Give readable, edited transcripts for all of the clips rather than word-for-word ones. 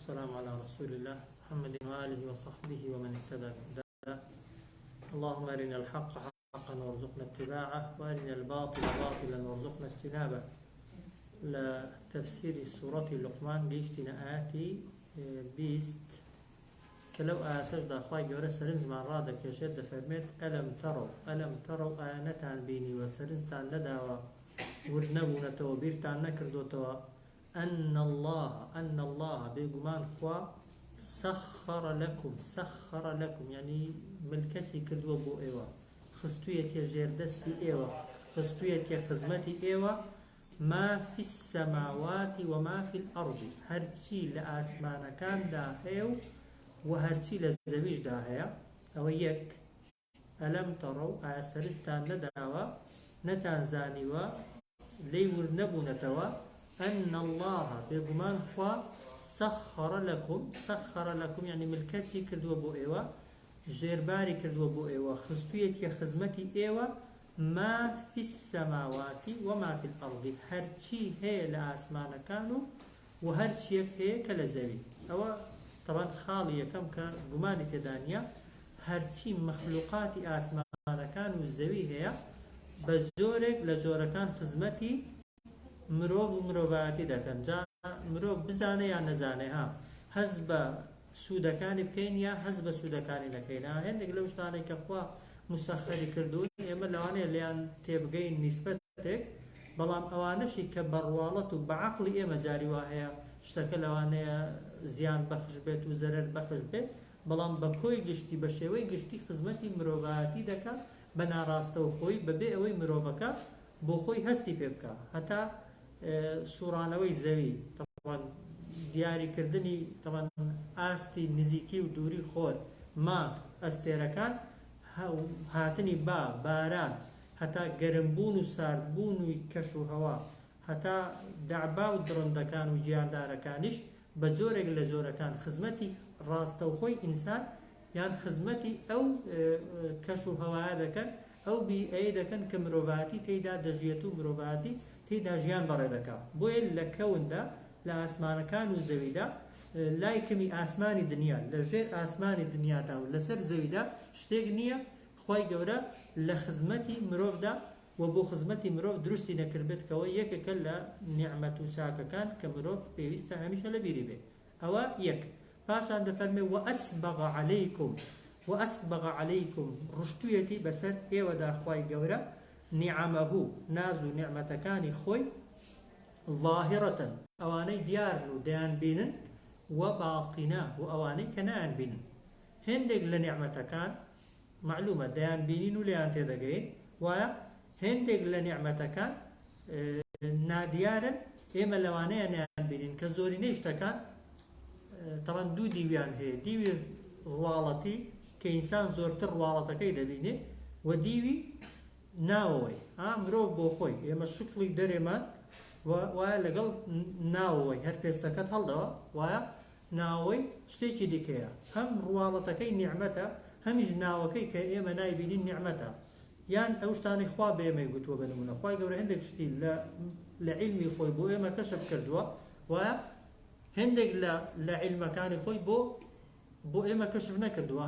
والسلام على رسول الله محمد وآله وصحبه ومن اهتدى بهداه. اللهم أرنا الحق حقا وارزقنا اتباعه وأرنا الباطل باطلا وارزقنا اجتنابه. لتفسير سورة لقمان جيشتنا آتي بيست كلو آتش داخواي جورا سرنز مع رادك يشد فرميت ألم تروا آنتان بيني وسرنزتان لداوا ورنبونة وبيرتان نكردوتوا أن الله بيقمان خوا سخر لكم يعني ملكتي كردوا بو إيوا خستوية يجير دستي إيوا خستوية خزمتي إيوا ما في السماوات وما في الأرض هرشي لآسمان كان داهيو وهرشي لزويج داهيا أو يك ألم تروا آسرستان لداوا نتان زانيوا ليور نبونتوا أن الله بيقمان خوا سخر لكم يعني ملكتي كردوا بو إيوا جيرباري كردوا بو إيوا خزبيتي خزمتي إيوا ما في السماوات وما في الأرض هرشي هي لآسمان كانوا وهرشي هي كالزوي أو طبعا خالية كم كقماني تدانيا هرشي مخلوقات آسمان كانوا الزوي هي بزورك لزوركان خزمتي مرۆڤ و مرۆڤایەتی دەکەن جا مرۆڤ بزانێ یان نەزانێ هەز بە سوودەکانی بکەین یا هەز بە سوودەکانی نەکەین هێندێک لەو شتانەی کە خوا مسەخەری کردوون ئێمە لەوانەیە لێیان تێبگەین نیسبەتێک بەڵام ئەوانەشی کە بەڕواڵەت و بە عەقڵی ئێمە جاری وا هەیە شتەکە لەوانەیە زیان بەخش بێت و زەرەر بەخش بێت بەڵام بە کۆی گشتی بە شێوەی گشتی خزمەتی مرۆڤایەتی دەکات بە ناڕاستە و خۆی بەبێ ئەوەی مرۆڤەکە بۆ خۆی هەستی پێ بکە هەتا سوورانەوەی زەوی طبعاً دیاریکردنی طبعاً ئاستی نزیکی و دووری خۆر مانگ ئەستێرەکان هاتنی باران هەتا گەرمبوون و ساردبوون و کەش و هەوا هەتا دەعبا و درۆندەکان و گیاندارەکانیش بە جۆرێک لە جۆرەکان خزمەتی ڕاستەوخۆی ئینسان یان خزمەتی ئەو کەش و هەوایە دەکەن ئەو بیئەیە دەکەن کە مرۆڤایەتی تێیدا دەژێت و مرۆڤایەتی تێیدا ژیان بەڕێ دەکات بۆیە لە کەوندا لە ئاسمانەکان و زەویدا لای کەمی ئاسمانی دنیا لەژێر ئاسمانی دنیادا و لەسەر زەویدا شتێک نییە خوای گەورە لە خزمەتی مرۆڤدا و بۆ خزمەتی مرۆڤ دروستی نەکردبێتکەوە یەکێکە لە نیعمەت و چاکەکان کە مرۆڤ پێویستە هەمیشە لەبیری بێت ئەوە یەک پاشان دەفەرمێ وأسبغ عليكم رشتويتي بسر ايودا خواي قورا نعمه نازو نعمتكاني خوي ظاهرة اواني ديارنو ديان بينن وباطنة واواني كنان بينن هندق لنعمتكان معلومة ديان بينين وليان تدقين ويا هندق لنعمتكان ناديارا ايما لواني نان بينن كزوري نيشتكان طبعا دو ديوان هي ديوي روالتي كإنسان زورتر روالتكي دبينه وديوي ناوي مرۆڤ بۆ خۆی ئێمە شکڵی دەرێمان وایە لەگەڵ ناوەوەی هەر پێستەکەت هەڵدەوە وایە ناوەی شتێکی دیکەیە هەم ڕواڵەتەکەی نیعمەتە هەمیش ناوەکەی کە ئێمە نایبینین نیعمەتە یان ئەو شتانی خوا بە ئێمەی گوتووە بە نمونە خوای گەورە هەندێک شتی لە عیلمی خۆی بۆ ئێمە کەشف کردووە وایە هەندێک لە عیلمەکانی خۆی بۆ ئێمە کەشف نەکردووە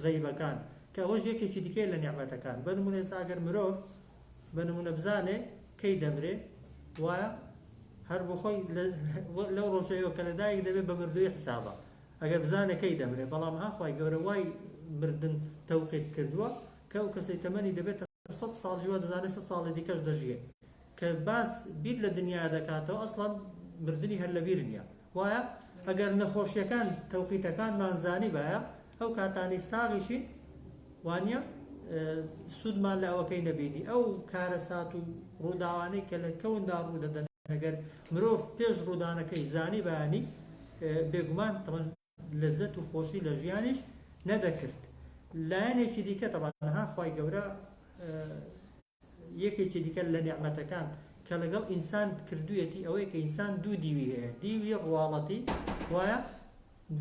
غەیبەکان کە ئەوەش یەکێکی دیکەی لە نیعمەتەکان بە نمونە ئێستا ئەگەر مرۆڤ بە نمونە بزانێ کەی دەمرێ وایە هەر بۆ خۆی لەو ڕۆژەیەوە کە لەدایک دەبێت بە مردووی حسابە ئەگەر بزانێ کەی دەمرێ بەڵام خوای گەورە وای مردن تەوقیت کردووە کە ئەو کەسەی تەمەنی دەبێتە 100 ساڵ دەزانێت 100 ساڵی دیکەش دەژیێت کە باس بیر لە دنیا دەکاتەوە ئەسڵەن مردنی هەر لە بیر نییە وایە ئەگەر نەخۆشیەکان تەوقیتەکانمان زانی بایە ئەو کاتانی ساغیشین وانە سوودمان لە ئەوەکەی نەبینی ئەو کارە سات و ڕووداوانەی کە لە کەوندا ڕوودەدەن ئەگەر مرۆڤ پێش ڕوودانەکەی زانی بەیانی بێگومان تەمەن لەزەت و خۆشی لە ژیانیش نەدەکرد لایەنێکی دیکە تەمەنها خوای گەورە یەکێکی دیکە لە نیعمەتەکان کە لەگەڵ ئینسان کردوویەتی ئەوەی کە ئینسان دوو دیوی هەیە دیوی ڕواڵەتی وایە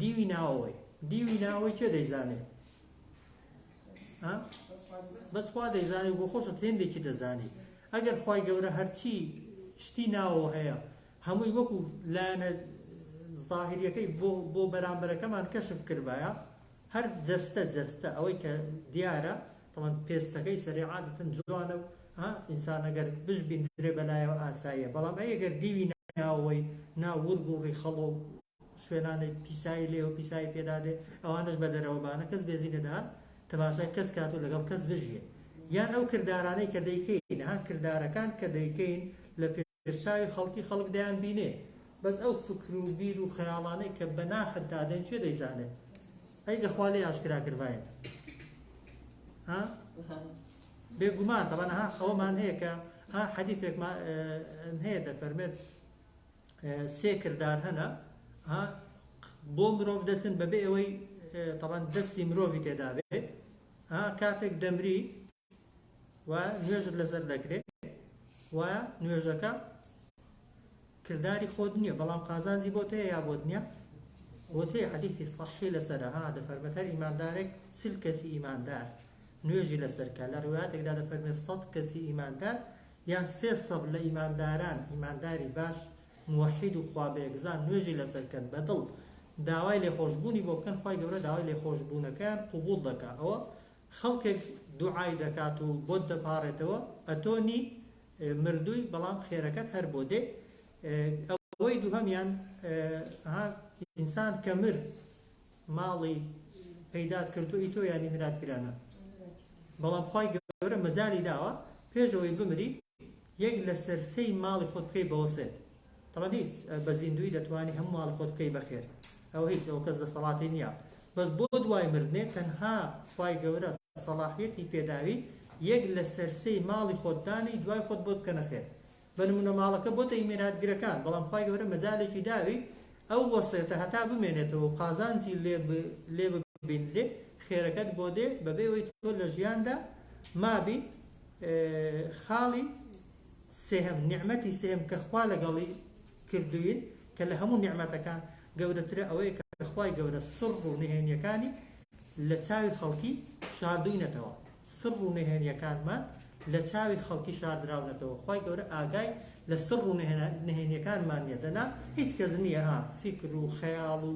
دیوی ناوەوەی چێ دەیزانێت بەس خوا دەیزانی بۆ خۆشت هێندێکی دەزانی ئەگەر خوای گەورە هەرچی شتی ناوەوە هەیە هەمووی وەکو لایەنە ظاهریەکەی بۆ بەرامبەرەکەمان کەشف کردایە هەر جەستە ئەوەی کە دیارە تەمان پێستەکەی سەریعادەتەن جوانە و ئینسان ئەگەر بشبین درێ بەلایەوە ئاساییە بەڵام ئەگەر دیوی ناوەوەی ناورگ و ڕیخەڵۆ شوێنانەی پیسایی لێ و پیسایی پێدادێ ئەوانش بە دەرەوەبانە کەس بێزی نەدا تەماشای کەس کات و لەگەڵ کەس بژیە یان ئەو کردارانەی کە دەیکەین کردارەکان کە دەیکەین لە پێشاوی خەڵکی خەڵک دەیان بینێ بەس ئەو فکر و بیر و خەیاڵانەی کە بەناخت دادەن چێ دەیزانێت ئەی دەخوا لێ ئاشکرا کردوایە بێگومان طبعا ئەومان هەیە کە حەدیثێکمان هەیە دەفەرمێت سێ کردار هەنە بۆ مرۆڤ دەچن بەبێ ئەوەی طبعا دەستی مرۆڤی تێدا بێت کاتێک دەمری و نوێژت لەسەر دەکرێت و نوێژەکە کرداری خۆت نییە بەڵام قازانجی بۆ تەیە یا بۆت نییە بۆت هەیە حەدیثی صحیح لەسەرە دەفەرمێت هەر ئیماندارێک چل کەسی ئیماندار نوێژی لەسەرکە لە ڕوایەتێکدا دەفەرمێت 100 کەسی ئیماندار یان 300 لە ئیمانداران ئیمانداری باش موحید و خوابێگزان نوێژی لەسەرکەن بەدڵ داوای لێخۆشبوونی بۆ بکەن خوای گەورە داوای لێخۆشبوونەکەیان قبول دەکات ئەوە خەڵکێک دوعای دەکات و بۆت دەپارێتەوە ئەتۆنی مردووی بەڵام خێرەکەت هەر بۆ دێ ئەوەی دووهەمیان ئینسان کە مرد ماڵی پەیدات کردووی تۆ یانی مراتگرانە بەڵام خوای گەورە مەجالی داوە پێشەوەی بمری یەک لە سەرسەی ماڵی خۆت بکەی بەوەسێت طبعا هیچ بە زیندوی دەتوانی هەموو ماڵی خۆت بکەی بەخێر ئەوە هیچ ئەوە کەس دەسەڵاتی نییە بەس بۆ دوای مردنێ تەنها خوای گەورە سەڵاحیەتی پێداوی یەک لە سەرسەی ماڵی خۆتدانی دوای خۆت بۆ بکەنە خێر بە نمونە ماڵەکە بۆتە میراتگرەکان بەڵام خوای گەورە مەجالێکی داوی ئەو وەسێتە هەتا بمێنێتەوە و قازانجی لێ ببینرێ خێرەکەت بۆ دێ بەبێ ئەوەی تۆ لە ژیاندا مابی خاڵی سێهم نیعمەتی سێهم کە خوا لەگەڵی کردوین کە لە هەموو نیعمەتەکان گەورەترە ئەوەیە کە خوای گەورە سڕ و نهێنیەکانی لە چاوی خەڵکی شاردوینەتەوە سڕ و نهێنیەکانمان لە چاوی خەڵکی شاردراونەتەوە خوای گەورە ئاگای لە سڕ و نهێنیەکانمان نیە دەنا هیچ کەس نییە فکر و خەیاڵ و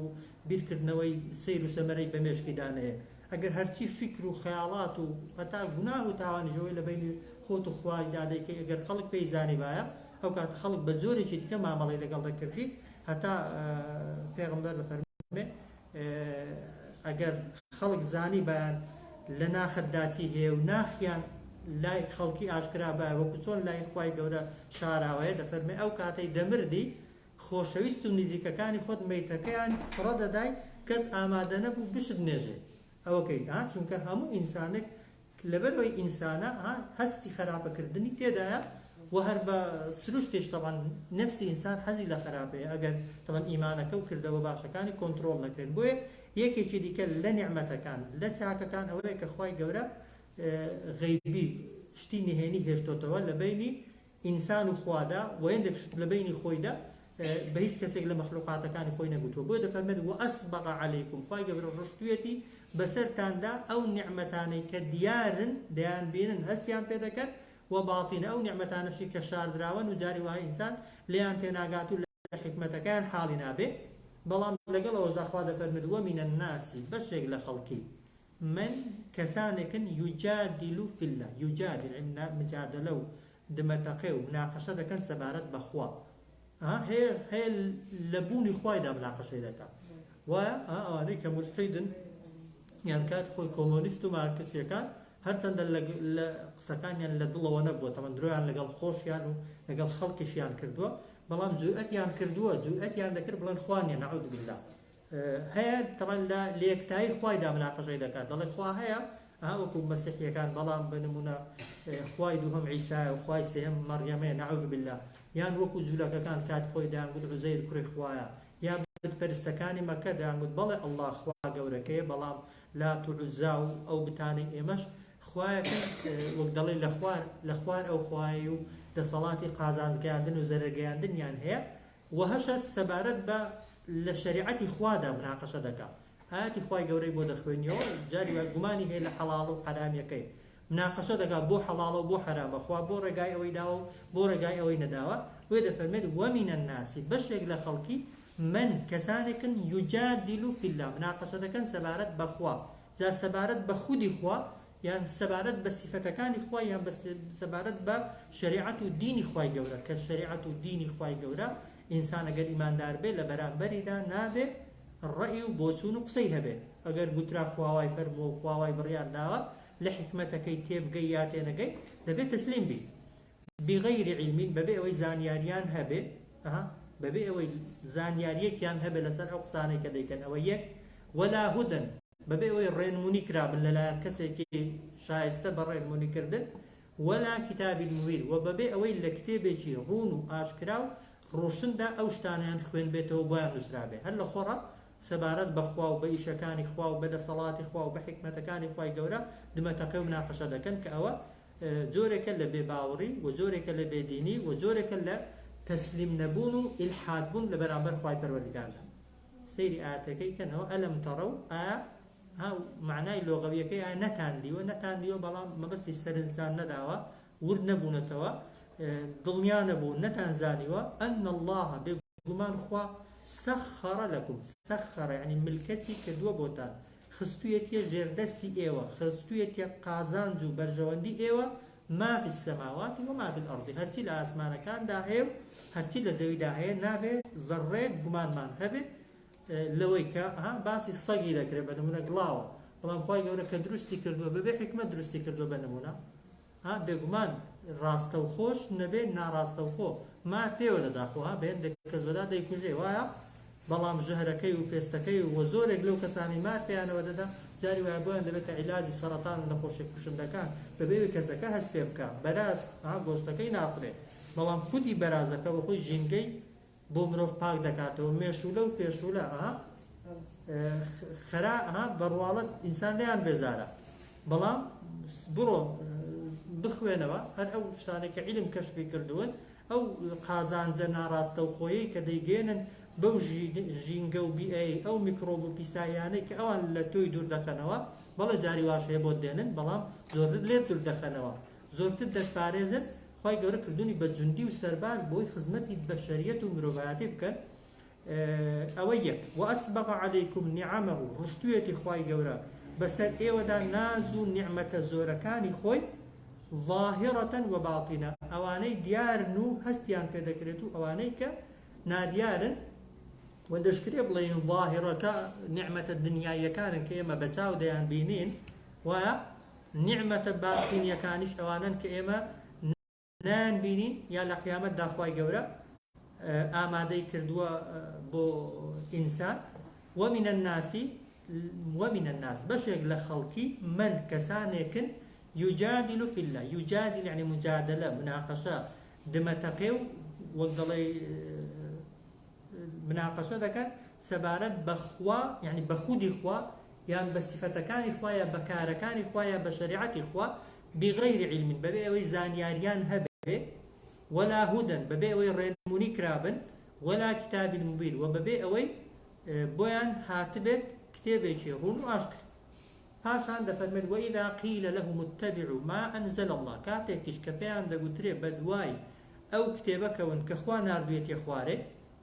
بیرکردنەوەی سیر و سەمەرەی بە مێشکیدانەیە ئەگەر هەرچی فکر و خەیاڵات و هەتا گوناه و تاوانیژەوەی لە بینی خۆت و خوای دادەیکە ئەگەر خەڵک پێی زانی وایە ئەو کات خەڵک بە زۆرێکی دیکە مامەڵی لەگەڵ دەکردی هەتا پێغەمبەر دەفەرمێ ئەگەر خەڵک زانی بەیان لە ناخەتدا چی هەیە و ناخیان لای خەڵکی ئاشکرا بە وەکو چۆن لای خوای گەورە شاراوەیە دەفەرمێ ئەو کاتەی دەمردی خۆشەویست و نزیکەکانی خۆت مەیتەکەیان فڕە دەدای کەس ئامادە نەبوو بشت نێژێ ئەوەکەی چونکە هەموو ئینسانێک لەبەرەوەی ئینسانە هەستی خراپەکردنی تێدایە و هەر بە سروشتێش طبعا نفسی ئینسان حەزی لە خراپەیە ئەگەر طبعا ئیمانەکە و کردەوە باشەکانی کۆنتڕۆڵ نەکرێن بۆیە یەکێکی دیکە لە نیعمەتەکان لە چاکەکان ئەوەیە کە خوای گەورە غەیبی شتی نهێنی هێشتۆتەوە لە بینی ئینسان و خوادا و هێندێک لە بینی خۆیدا بە هیچ کەسێک لە مەخلوقاتەکانی خۆی نەگوتووە بۆ دەفەرمێت وەئەسبەغ عەلەیکم خوای گەورە ڕشتوویەتی بەسەرتاندا ئەو نیعمەتانەی کە دیارن دەیان بینن هەستیان پێ دەکەن و باڵتینە ئەو نیعمەتانەشی کە شاردراون و جاری وای ئینسان لێیان تێناگات و لە حکمەتەکان حاڵی نابێ بەڵام لەگەڵ ئەوەشدا خوا دەفەرمێت وەمینە الناسی بەشێک لە خەڵکی من کەسانێکن یوجادیل فی الله یوجادیل مجادلە و دمەتەقێ و مناقەشە دەکەن سەبارەت بەخوا هەیە لە بوونی خوایدا مناقەشەی دەکات و ئەوانەی کە ملحیدن یان کات خۆی کۆمۆنیست و مارکسیەکان هەرچەندە لە قسەکانیان لە دڵەوە نەبووە تەمەن درۆیان لەگەڵ خۆشیان و لەگەڵ خەڵکیشیان کردووە بەڵام جوئەتیان کردووە جوئەتیان دەکرد بڵێن خوانیە نەعوذ بالله هەیە تەمەن لە لێکتایی خوایدا مناقەشەی دەکات دەڵێ خوا هەیە وەکو مەسیحیەکان بەڵام بنمونە خوای دووهەم عیسایە و خوای سێهەم مەڕیەمەیە نەعوذ بالله یان وەکو جوولەکەکان کات خۆی دەیانگوت عوزەیر کوڕی خوایە یا بتپەرستەکانی مەکە دەیانگوت بەڵێ ئەڵڵا خوا گەورەکەیە بەڵام لات و عوزا و ئەو بتانی ئێمەش خوایەکە وەک دەڵێ لە خوار ئەو خوای و دەسەڵاتی قازانجگەیاندن و زەرەرگەیاندنیان هەیە و هەشە سەبارەت بە لە شەریعەتی خوادا مناقەشە دەکات ئاەتی خوای گەورەی بۆ دەخوێنیەوە جاری وای گومانی هەیە لە حەڵاڵ و حەرامەکەی مناقەشە دەکات بۆ حەڵاڵ و بۆ حەرامە خوا بۆ ڕێگای ئەوەی داوە و بۆ ڕێگای ئەوەی نەداوە وێ دەفەرمێت وەمینە الناسی بەشێک لە خەڵکی من كسانك يجادل في الله مناقشة كان سبارت بخوا جا سبارت بخودي خوا يعني سبارت بصفة كان خوا يعني بس سبارت بشريعة الدين خوا جورا كشريعة الدين خوا جورا إنسان أجر إيمان دار به لبرامبر دا نابه الرأي بوسون قصيها به أجر بترا خواي فرمو خواي بريان داوا لحكمتك يتيب جياتين جي دبي تسليم بي بغير علم ببي أوي زانياريان هبه ببي أوي زانياريك يان هبه لسر أقصاني كديكن أويك ولا هدى ببي أوي رين منكرا من لا كسي شايسته برين منكردن ولا كتاب المبين وببي أوي لكتابه رونو آشكراو روشن دا أو شتانيان خوين بيته وبيان نسرابه هل خورا سبارت بخوا وبإيشكان خوا وبدا صلاة خوا وبحكمة كان خوا جورا دم تقيم ناقشة دكن كأوا زورك اللي بباوري وزورك اللي بديني وزورك اللي تسليم نبونو الحاد بون لبرامبر خواي پروردگار سيري آتكي كنه ألم تروا ها معناه اللغوية كي نتان ديو بلا ما بس السرنزان نداوا ورد نبونتوا دنيا نبون نتان زانيوا أن الله بقمان خوا سخر لكم سخر يعني ملكتي كدوا بوتان خستويتي جردستي ايوا خستويتي قازانجو برجواندي ايوا ما في السماوات وما في الارض هرتي لاسمان كان داهيو هرتي لزوي داهي نابه ذريت قمان مان هبه لويكا باسي صقي لك بنمونه قلاو بلان خوي يقول كدرستي كردو ببي حكمه درستي كردو بنمونه بقمان راستو خوش نبي نا راستو خو ما تيولا داخو بين دك كزودا ديكوجي وايا بەڵام ژەهرەکەی و پێستەکەی و زۆرێک لەو کەسانی مارپیانەوە دەدا جاری وای بۆیان دەبێتە عیلاجی سەرەتان و نەخۆشی کوشندەکان بەبێ کەسەکە هەست پێ بکە بەراز گۆشتەکەی ناخورێ بەڵام خودی بەرازەکە بە خۆی ژینگەی بۆ مرۆڤ پاک دەکاتەوە مێشولە و پێشولە خەرا بەڕواڵەت ئینسان لێیان بێزارە بەڵام بڕۆ بخوێنەوە هەر ئەو شتانێکە عیلم کەشفی کردوون ئەو قازانجە ناڕاستە و خۆیی کە دەیگێنن بەو ژینگە و بیئەی ئەو میکرۆب و پیسایانەی کە ئەوان لە تۆی دوور دەکەنەوە بەڵێ جاری واش هەیە بۆ دێنن بەڵام زۆرتر لێ دوور دەکەنەوە زۆرتر دەشپارێزن خی گەورە کردوونی بە جوندی و سەرباز بۆی خزمەتی بەشەریەت و مرۆڤایەتی بکەن ئەوە یەک وەئەسبەغ عەلەیکم نیعەمەه ڕشتوویەتی خی گەورە بەسەر ئێوەدا ناز و نیعمەتە زۆرەکانی خۆی ظاهرة وباطنة أواني ديار نو هستيان بيدكريت و أواني ك ناديارن وندشكري بلين ظاهرة نعمة الدنيا يكان كيما بتاو ديان بينين ونعمة باطن يكانش أوانا كيما نان بينين يا لقيامة داخواي جورا آمادي كردوا بو إنسان ومن الناس بشيك لخلقي من كسانيكن يجادل في الله يجادل يعني مجادلة مناقشة دمتقيو وقضلي مناقشة ذكر سبارت بخوا يعني بخودي خوا يعني بصفتكان خوا يا بكاركان خوا يا بشريعة خوا بغير علم ببيوي زانياريان هبه ولا هدى ببيوي رينموني كرابن ولا كتاب المبين وببيوي بويان هاتبت كتابه رون واشكر پاشان دەفەرمێت وإذا قيل لهم اتبعوا ما أنزل الله کاتێکیش کە پێیان دەگوترێ بەدوای ئەو کتێبەکەون کە خوا ناردوێتی خوارێ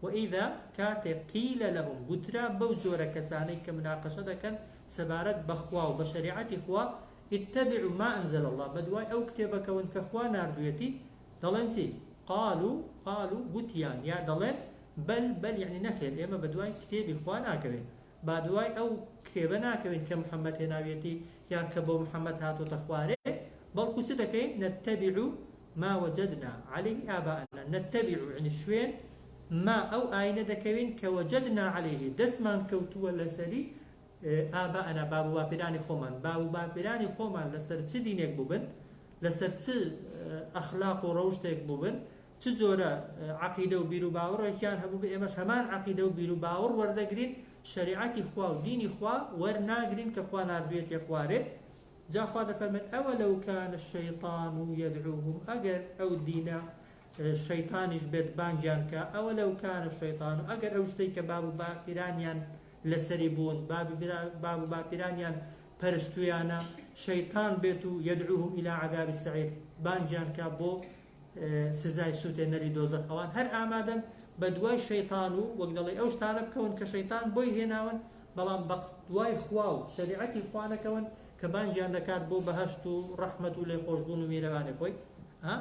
وإذا كاتێک قيل لهم گوترا بەو زۆرە کەسانەی کە مناقەشە دەکەن سەبارەت بەخوا و بە شەریعەتی خوا اتبعوا ما أنزل الله بەدوای ئەو کتێبەکەون کە خوا ناردوێتی دەڵێن چی قالوا گوتیان یا دەڵێن بل يعني نەخێر ئێمە بەدوای کتێبی خوا ناکەوێت بادوای ئەو کتێبە ناکەوین کە محەممەد هێناوێتی یا کە بۆ محەممەد هاتوتە خوارێ بەڵکو چ دەکەین نتەبع ما وجدنا عليه آباءنا نتبع يعني شوين ما أو آينة دكوين كوجدنا عليه دسمان كوتوا لسري آباءنا بابو بابراني خومان بابو بابراني خومان لسر چه دينيك بوبن لسر چه أخلاق وروشتك بوبن چه زورة عقيدة وبيرو باور كان هبو بإمش همان عقيدة وبيرو باور وردقرين شريعتي خوا وديني خوا ورناقرين كخوا ناردويت يخواره جا خوا دفرمت أولو كان الشيطان يدعوهم أجر أو دينا الشيطان يجبت بانجانكا أولو كان الشيطان أجر أو شتيك بابو باقرانيان لسريبون بابو باقرانيان پرستويانا شيطان بيتو يدعوهم إلى عذاب السعير بانجانكا بو سزاي سوتي نري دوزخ أوان هر آمادن بدواي شيطان وقدلي أوش تعالى بكون كشيطان بوي هناون بلام بقدواي خواو شريعتي خوانا كون كبان جان دكات بو بهشتو رحمة لي خوشبون وميرواني خوي ها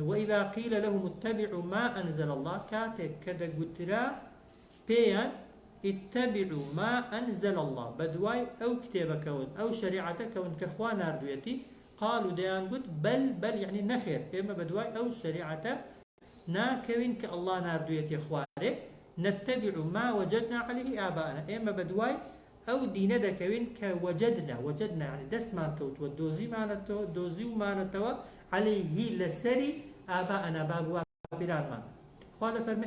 وإذا قيل لهم اتبعوا ما أنزل الله كاتك كذا قترا بيان اتبعوا ما أنزل الله بدواي أو كتاب كون أو شريعة كون كخوان أردويتي قالوا ديان قلت بل يعني نخير إما بدواي أو شريعة ناكوين كالله ناردويتي خواري نتبع ما وجدنا عليه آباءنا إما بدواي أو دين دكوين وجدنا يعني دسمان كوت والدوزي مانتو دوزي ومانتو عليه لسري آباءنا بابوا بلان مان قال فرمي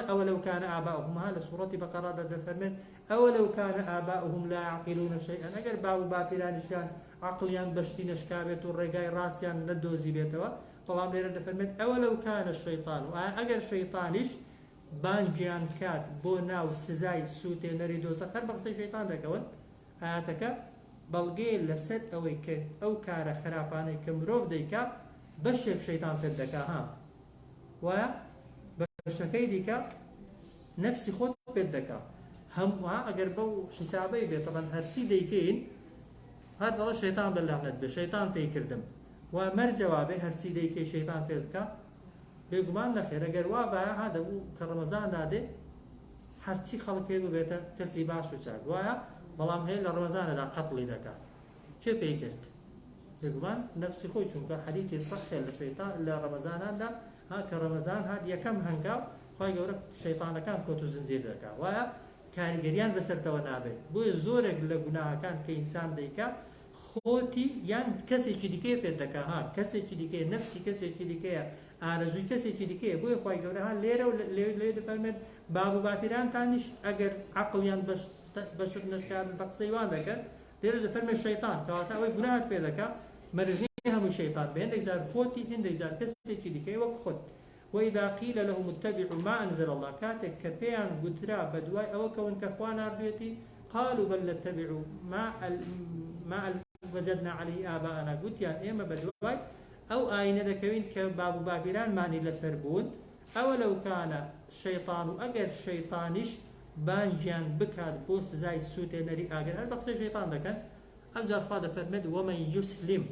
أولو كان آباؤهم هذا سورة بقرة فرمي أولو كان آباؤهم لا يعقلون شيئا أجر بابو بابلان شان عقليان بشتين شكابت والرقاي راسيان ندوزي بيتوا طبعا ليرد فرمي أولو كان الشيطان أجر شيطانش بانجيان كات بوناو سزاي سوتي نريدو سخر بقصي شيطان دكون آتك بلغي لسد أو كار خراباني كمروف ديكا بشك شيطان تدكا ها و بشكي ديكا نفسي خود بدكا هم اگر بو حسابي بي طبعا هرسي ديكين هذا الشيطان باللعنت به شيطان تيكردم ومر جوابه هرسي ديكي شيطان تلكا بيغمان نخير اگر وابا هذا كرمضان داده هرسي خلقه بيتا كسي باشو چاك وايا بلام هي لرمضان دا قتل دكا چه بيكرت بيغمان نفسي خوي چونكا حديثي صحي للشيطان لرمضان دا ها كرمضان هاد يكم هنگاو خواهي قولك شيطان كان كوتو زنزير دكا وايا كاريگريان بسر تو نابه بو زورك لگناه كان كإنسان ديكا خوتي يعني كسي چديكي پيد دكا ها كسي چديكي نفسي كسي چديكي آرزوي كسي چديكي بو خواهي قولك ها ليرو فرمد بابو باپيران تانش اگر عقليان بشك نشكاب بقصيوان دكا ليرو فرمد الشيطان كواتا اوي گناهات پيد دكا مرزي هم الشيطان بهندك زار خوتي هندك زار كسي چديكي وك خود وإذا قيل لهم اتبعوا ما أنزل الله كاتك كبيان قترا بدواي أو كون كخوان أردويتي قالوا بل نتبعوا ما وجدنا عليه آباءنا قلت يعني إما بدواي أو آينة دكوين كباب بابيران ماني لسربون أو لو كان الشيطان أجر شيطانش بانجان بكاد بوس زي سوتي نري أجر هل بقصي شيطان دكان أبجر فاضة فرمد ومن يسلم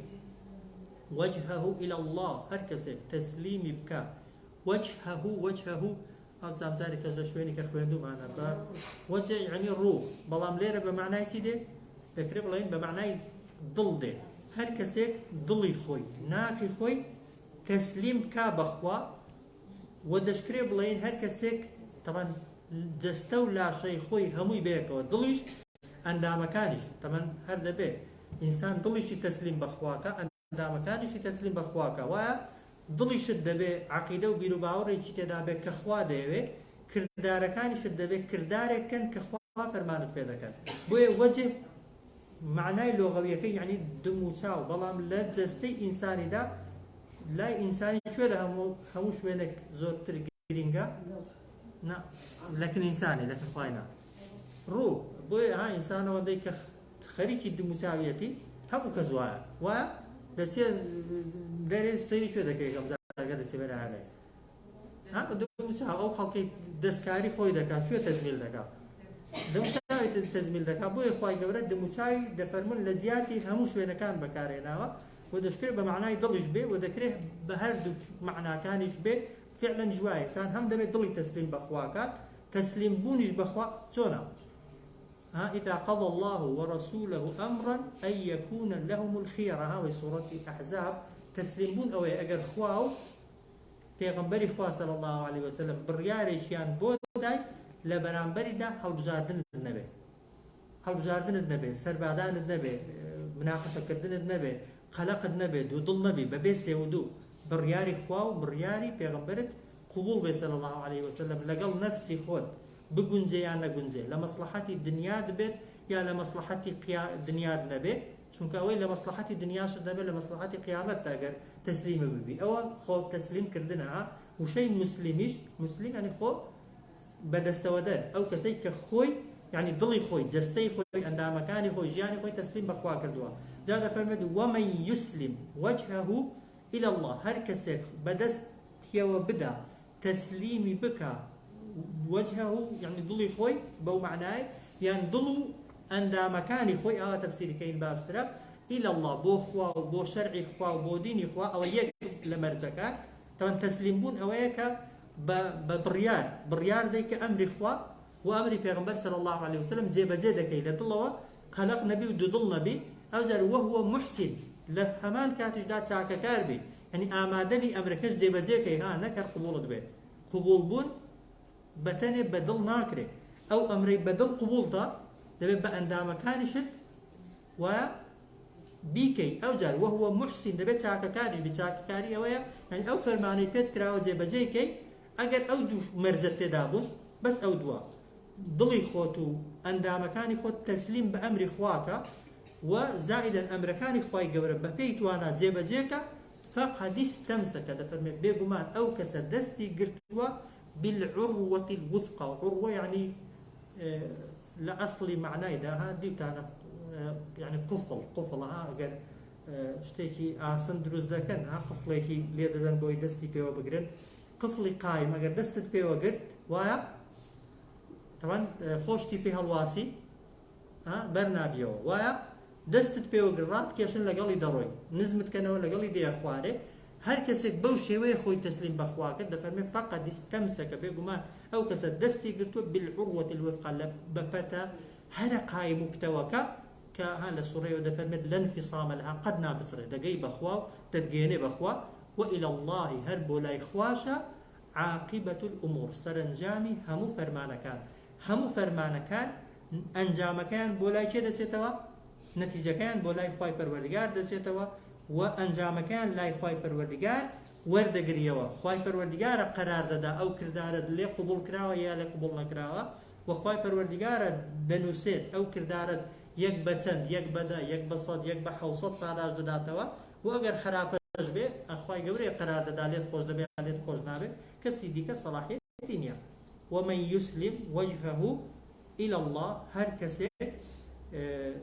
وجهه إلى الله هركز تسليم بكا وجهه هذا زمزاري كذا شويني كخويندو معنا وجه يعني الروح بلام ليرة بمعنى سيدي ذكر بلين بمعنى ضلده هر كسيك ضلي خوي ناقي خوي تسليم كابخوا ودشكري بلين هر كسيك طبعا جستو لا شيء خوي هموي بيك ودليش عند مكانش طبعا هر دبي انسان دليش تسليم بخواكا عند مكانش تسليم بخواكا و دڵیشت دەبێ عەقیدە و بیر و باوەڕێکی تێدا بێت کە خوا دەیەوێ کردارەکانیشت دەبێت کردارێکن کە خوا فەرمانت پێ دەکەن بۆیە وەجه معنای لۆغەویەکەی یعنی دم و چاو بەڵام لە جەستەی ئینسانیدا لای ئینسانی کوێ لە هەموو شوێنێک زۆرتر گرینگە لەکن ئینسانی لەکن خوای نا ڕوو بۆیە ها ئینسان ئەوەندەی کە خەریکی دم و چاویەتی هەموو کەس وایە وایە دەچێ دەرێ سەیری کوێ دەکەی ئەمجارگە دەچێ بەرە هەلای ها دموچاو ئەو خەڵکی دەستکاری خۆی دەکات کوێ تەزمیل دەکات دموچاوی تەزمیل دەکات بۆیە خوای گەورە دموچاوی دەفەرمون لە جیاتی هەموو شوێنەکان بەکارهێناوە و دەشکرێت بە معنای دڵیش بێ و دەکرێت بە هەردوو معناکانیش بێ فعلا جوای ئینسان هەم دەبێت دڵی تەسلیم بەخوا کات تەسلیم بوونیش بەخوا چۆنە إذا قضى الله ورسوله أمرا أن يكون لهم الخيرة هاوي سورة الأحزاب تسليمون أو أجر خواو پیغمبری خوا صلی الله علیه و سلم بڕیارێکیان بۆ دای لە بەرامبەریدا هەڵبژاردنت نەبێ هەڵبژاردنت نەبێ سەربادانت نەبێ مناقەشەکردنت نەبێ قەلەقت نەبێ دوودڵ نەبی بەبێ سێ و دوو بڕیاری خوا و بڕیاری پێغمبرت قبول بێ صلی الله علیه و سلم لەگەڵ نەفسی خۆت بگونجێ یان نەگونجێ لە مەسلحەتی دنیا دەبێت یا لە مەسلحەتی دنیا نەبێ چونکە ئەوەی لە مەسلحەتی دنیاشت دەبێت لە مەسلحەتی قیامەتدا ئەگەر تەسلیمە ببی ئەوە خۆ تەسلیم کردنە وشەی مسلیمیش مسلیم یعنی خۆ بەدەستەوەدەر ئەو کەسەی کە خۆی یعنی دڵی خۆی جەستەی خۆی ئەندامەکانی خۆی ژیانی خۆی تەسلیم بەخوا کردووە جا دەفەرمێت وەمەن یوسلم وەجهەه إلى الله هەر کەسێک بەدەستیەوە بدا تسليمي بكا وجهه يعني ضلي خوي بو معناه يعني ضلو عند مكان خوي تفسير كين باشترا إلى الله بو خوا وبو شرعي خوا وبو ديني خوا أو يك لمرجكا طبعا تسليم بون أو يك بريار ديك أمر خوا وأمر پیغمبر صلى الله عليه وسلم زي بزيدك إلى الله خلق نبي ودضل نبي أوجر وهو محسن له همان كاتج دا تاكا كاربي يعني آماده بي أمركش زي بزيك ها نكر قبول دبي قبول بون بتني بدل ناكري أو أمري بدل قبول دا دبي بأندام كانشت و بيكي أوجر وهو محسن دبي تاكا كاري بتاكا كاري أويا يعني أو فرماني بيت كراو زي بزيكي أجر أو دو مرجت تدابون بس أو دوا ضلي خوتو أندام كاني خوت تسليم بأمر خواكا وزائدا أمريكاني خواي قبر ببيت وانا جيبا جيكا فقد استمسك دفرمي بيقمان أو كسدستي قرتوا بالعروة الوثقى عروة يعني لأصلي معناه ده هذه كان يعني قفل ها أجر اشتكي آسن دروز ده كان ها قفلكي ليدن بوي دستي بيو بقرن قفلي قايم أجر دستت بيو قرت ويا طبعا خوشتي بيها الواسي ها برنابيو ويا دستت بيو قرات كيشن لقالي دروي نزمت كانوا لقالي دي أخواري هر كسك بوشي ويخوي تسليم بأخواك دفرمي فقد استمسك بيقما أو كسد دستي قرتو بالعروة الوثقى ببتا هر قايم مبتوكا كهذا سوريو دفرمي لانفصام لها قد نابصري دقي بأخوا تدقيني بأخوا وإلى الله هربو لا إخواشا عاقبة الأمور سرنجامي همو فرمانا كان أنجام كان بولاي كده سيتوا نتيجة كان بولاي خواي پروردگار دسيتوا وأنجام كان لاي خواي پروردگار ورد قريوا خواي پروردگار قرار دادا أو كردار لي قبول كراوا يا لي قبول نكراوا وخواي پروردگار دنوسيت أو كردار يك بچند يك بدا يك بصد يك بحوصد فعلاج داداتوا وأجر خرابش به أخواي قبري قرار دادا ليت خوش دبي ليت خوش نابي كسي ديك صلاحية الدنيا ومن يسلم وجهه إلى الله هر كسي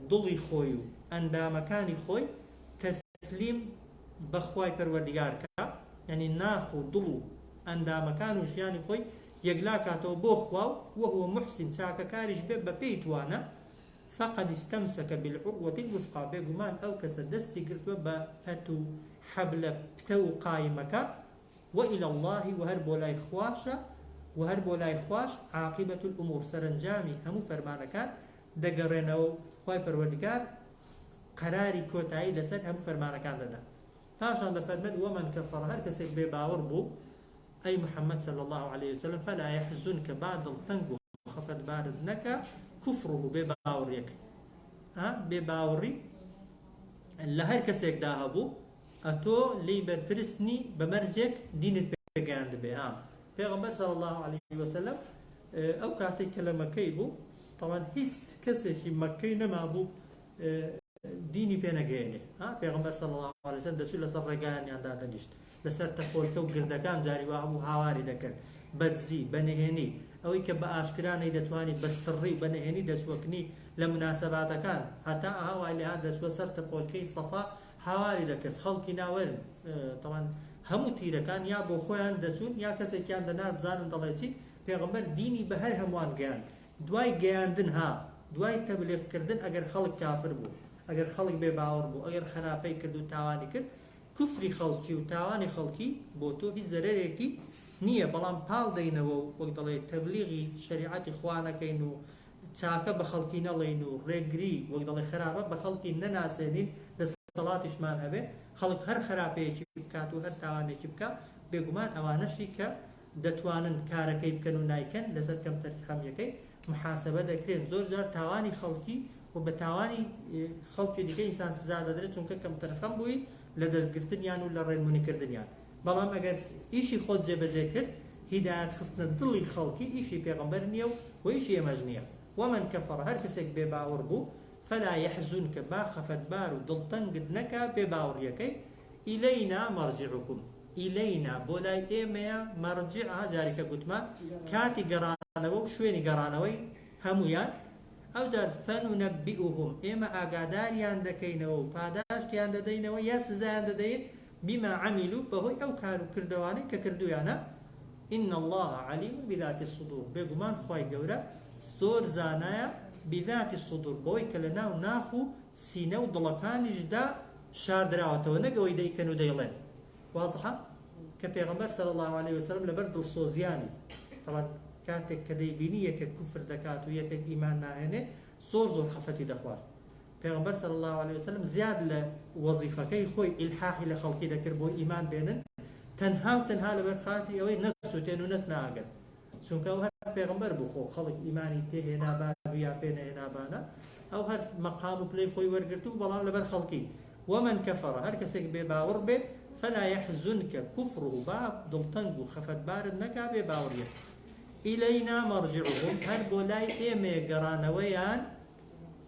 ضلي خوي عند مكان خوي تسليم بخواي پروردگار كا يعني ناخو ضلو عند مكان وشياني خوي يقلاكاتو بوخواو وهو محسن ساكا كارج ببيتوانا فقد استمسك بالعروة الوثقى بيقمان أو كسدستي قرتوا بهتو حبل بتو قائمك وإلى الله وهربو لا إخواشا وهربو لا إخواش عاقبة الأمور سرنجامي همو فرمانكان دقرينو خواي پروردگار قراري كوتاي لسد همو فرمانكان لنا تاشان دفرمد ومن كفر هر كسك بباور بو أي محمد صلى الله عليه وسلم فلا يحزنك بعد الطنق خفت بارد نكا كفره بباور يك بباوري لهر كسك داهبو أتو ليبر برسني بمرجك دين البيغاند بي پیغمبر صلى الله عليه وسلم او كاتي كلمه كيبو طبعا هيس كسي مكي نما بو ديني بينغيني پیغمبر صلى الله عليه وسلم دسول سرغان ياندا دنيشت لسر تقول كو گردكان جاري وابو هاواري دكر بدزي بنهني او يك باشكراني دتواني بسري بنهني دسوكني لمناسبات كان حتى هاوالي هذا سو سر تقول كي صفا هاواري دكر خلقي ناور طبعا همو تيركان يا بو خوان دسون يا كسي كان دنار بزانن دليتي پیغمبر ديني بهر هموان گيان دواي گياندن ها دواي تبليغ كردن اگر خلق كافر بو اگر خلق بي باور بو اگر خرابي كردو تاواني كرد كفري خلقي و تاواني خلقي بو تو في زرريكي نيه بلان پال دينو وقت دلي تبليغي شريعت اخوانا كينو تاكا بخلقي نلينو ريغري وقت دلي خرابه بخلقي نناسينين صلاتش مان هبه خلق هر خرابه بكات و هر تاوانه بكا بيغمان اوانشي ك دتوانن كاركي بكنو نايكن لسر كم ترخم يكي محاسبه دكرين زور زار تاواني خلقي وبتاواني خلقي ديكي انسان سزاده دري چونك كم ترخم بوي لدزگرتن يان ولا رين منكردن يان بلام اگر ايشي خود جبه ذكر هدايات خصنا ضلي خلقي ايشي پیغمبر نيو و ايشي مجنيه ومن كفر هر كسك بباور بو فلا يحزنك باخفت بارو دلتن قد نكا بباوريكي إلينا مرجعكم إلينا بولاي إيميا مرجعها جارك قدما كاتي قرانوو شويني قرانوي همويان أو جار فننبئهم إيما أقاداريان دكينو پاداشتيان ددينو يا سزان ددين بما عملوا بهوي أو كارو كردواني ككردويانا إن الله عليم بذات الصدور بيقومان خواي قورا زور زانايا بذات الصدور بوي كلنا ناخو سينو ضلكان جدا شاردراوته ونقوي دي كانوا ديلين واضحة كبيغمبر صلى الله عليه وسلم لبرد الصوزياني طبعا كاتك كديبينية ككفر دكات ويك إيمان ناهنه زور خفتي دخوار بيغمبر صلى الله عليه وسلم زياد لوظيفة كي خوي إلحاحي لخلقي ذكر بو إيمان بينن تنها لبرخاتي أوي نسو تينو نس ناقل چونکە ئەو هەر پێغەمبەر بوو خۆ خەڵک ئیمانی تێهێنا یا پێنەهێنابانە ئەو هەر مەقام و پلەی خۆی وەرگرت و بەڵام لەبەر خەڵکی ومن كفر هەر کەسێک بێ باوەڕ بێ فلا يحزنك كفره باب دڵتەنگ و خەفەتبارت نەکا بێ باوەڕیە إلينا مرجعهم هەر بۆ لای ئێمە گەڕانەوەیان